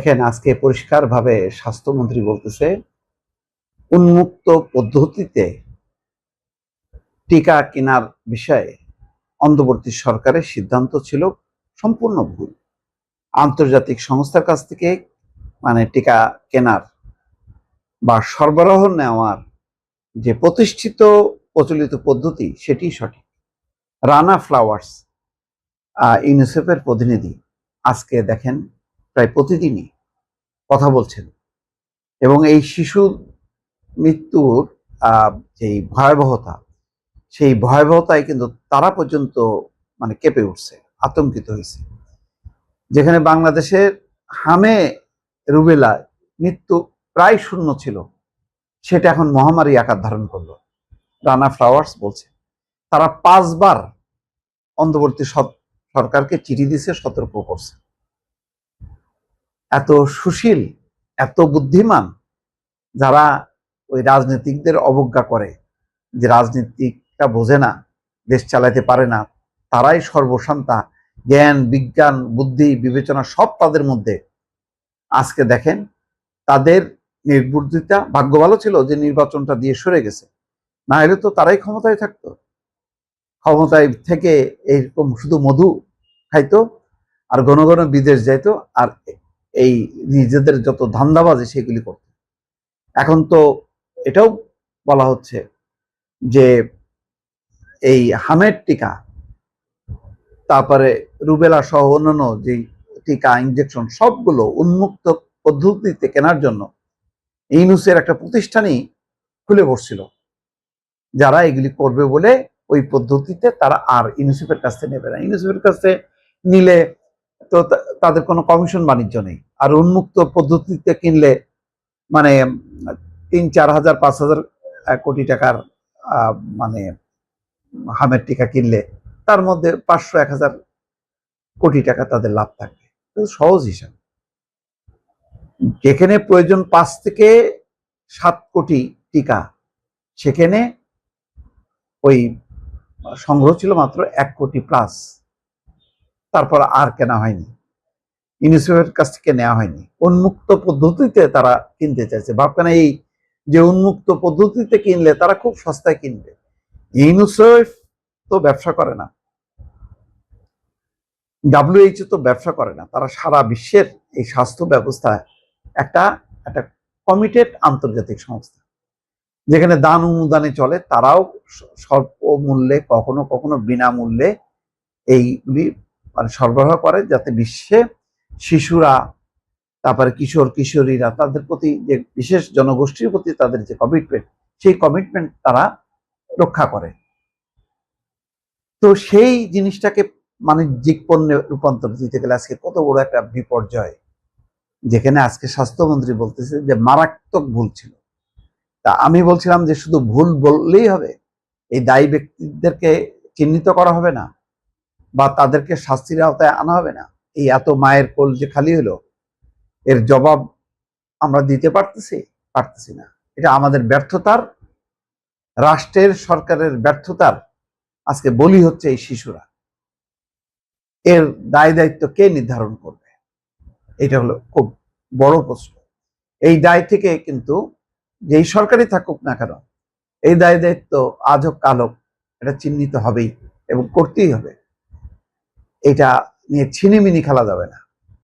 দেখেন, আজকে পরিষ্কারভাবে স্বাস্থ্যমন্ত্রী বলতেছে উন্মুক্ত পদ্ধতিতে টিকা কেনার বিষয়ে অন্তর্বর্তী সরকারের সিদ্ধান্ত ছিল সম্পূর্ণ ভুল। আন্তর্জাতিক সংস্থার কাছ থেকে টিকা কেনার বা সরবরাহ নেওয়ার যে প্রতিষ্ঠিত প্রচলিত পদ্ধতি সেটি সঠিক। রানা ফ্লাওয়ার্স ইউনিসেফের প্রতিনিধি আজকে দেখেন প্রায় প্রতিদিনই কথা বলছেন এবং এই শিশু মৃত্যুর যেই ভয়াবহতা, সেই ভয়াবহতায় কিন্তু তারা পর্যন্ত কেঁপে উঠছে, আতঙ্কিত হয়েছে। যেখানে বাংলাদেশের হামে রুবেলায় মৃত্যু প্রায় শূন্য ছিল, সেটা এখন মহামারী আকার ধারণ করলো। রানা ফ্লাওয়ার্স বলছে তারা 5 বার অন্তর্বর্তী সরকারকে চিঠি দিছে, সতর্ক করছে। এত সুশীল, এত বুদ্ধিমান যারা ওই রাজনীতিকদের অবজ্ঞা করে, যে রাজনীতিকটা বোঝে না, দেশ চালাতে পারে না, তারাই সর্বশান্তা, জ্ঞান বিজ্ঞান বুদ্ধি বিবেচনা সব তাদের মধ্যে। আজকে দেখেন তাদের নির্বুদ্ধিতা। ভাগ্য ভালো ছিল যে নির্বাচনটা দিয়ে সরে গেছে, না হলে তো তারাই ক্ষমতায় থাকতো। ক্ষমতায় থেকে এইরকম শুধু মধু খাইতো আর ঘন ঘন বিদেশ যাইতো, আর এই নিজেদের যত ধান্দাবাজি সেগুলি করত। এখন তো এটাও বলা হচ্ছে যে এই হামের টিকা, তারপরে রুবেলা সহ অন্যান্য যে টিকা ইনজেকশন সবগুলো উন্মুক্ত পদ্ধতিতে কেনার জন্য ইউনুসের একটা প্রতিষ্ঠানই খুলে বসছিল, যারা এগুলি করবে বলে ওই পদ্ধতিতে তারা আর ইউনিসেফের কাছ থেকে নেবে না। ইউনিসেফের কাছে নিলে তো তাদের কোনো কমিশন বাণিজ্য নেই, আর উন্মুক্ত পদ্ধতিতে কিনলে 3-4 হাজার 5 হাজার কোটি টাকার হামের টিকা কিনলে তার মধ্যে 500-1000 কোটি টাকা তাদের লাভ থাকবে। সহজ হিসাব। যেখানে প্রয়োজন 5 থেকে 7 কোটি টিকা, সেখানে ওই সংগ্রহ ছিল মাত্র 1 কোটি প্লাস। তারপর আর কেনা হয়নি, ইউনিসেফের কাছ থেকে নেওয়া হয়নি। উন্মুক্ত পদ্ধতিতে তারা কিনতে চাইছে। ভাবখান এই যে উন্মুক্ত পদ্ধতিতে কিনলে তারা খুব সস্তায় কিনবে। ইউনিসেফ তো ব্যবসা করে না, WHO তো ব্যবসা করে না। তারা সারা বিশ্বের এই স্বাস্থ্য ব্যবস্থা একটা একটা কমিটেড আন্তর্জাতিক সংস্থা, যেখানে দান অনুদানে চলে। তারাও স্বল্প মূল্যে, কখনো কখনো বিনামূল্যে এইগুলি সরবরাহ করে, যাতে বিশ্বে শিশুরা, তারপরে কিশোর কিশোরীরা, তাদের প্রতি যে বিশেষ জনগোষ্ঠীর প্রতি তাদের যে কমিটমেন্ট, সেই কমিটমেন্ট তারা রক্ষা করে। তো সেই জিনিসটাকে বাণিজ্যিক পণ্যে রূপান্তর দিতে গেলে আজকে কত বড় একটা বিপর্যয়, যেখানে আজকে স্বাস্থ্যমন্ত্রী বলতেছে যে মারাত্মক ভুল ছিল। তা আমি বলছিলাম যে শুধু ভুল বললেই হবে? এই দায়ী ব্যক্তিদেরকে চিহ্নিত করা হবে না বা তাদেরকে শাস্তির আওতায় আনা হবে না? এই এত মায়ের কোল যে খালি হলো, এর জবাব আমরা দিতে পারতেছি না। এটা আমাদের ব্যর্থতার, রাষ্ট্রের সরকারের ব্যর্থতার আজকে বলি হচ্ছে এই শিশুরা। এর দায় দায়িত্ব কে নির্ধারণ করবে? এটা হলো খুব বড় প্রশ্ন। এই দায় থেকে কিন্তু যেই সরকারই থাকুক না কেন, এই দায় দায়িত্ব আজ হোক কাল হোক এটা চিহ্নিত হবেই এবং করতেই হবে। এটা নিয়ে ছিনিমিনি খেলা যাবে না।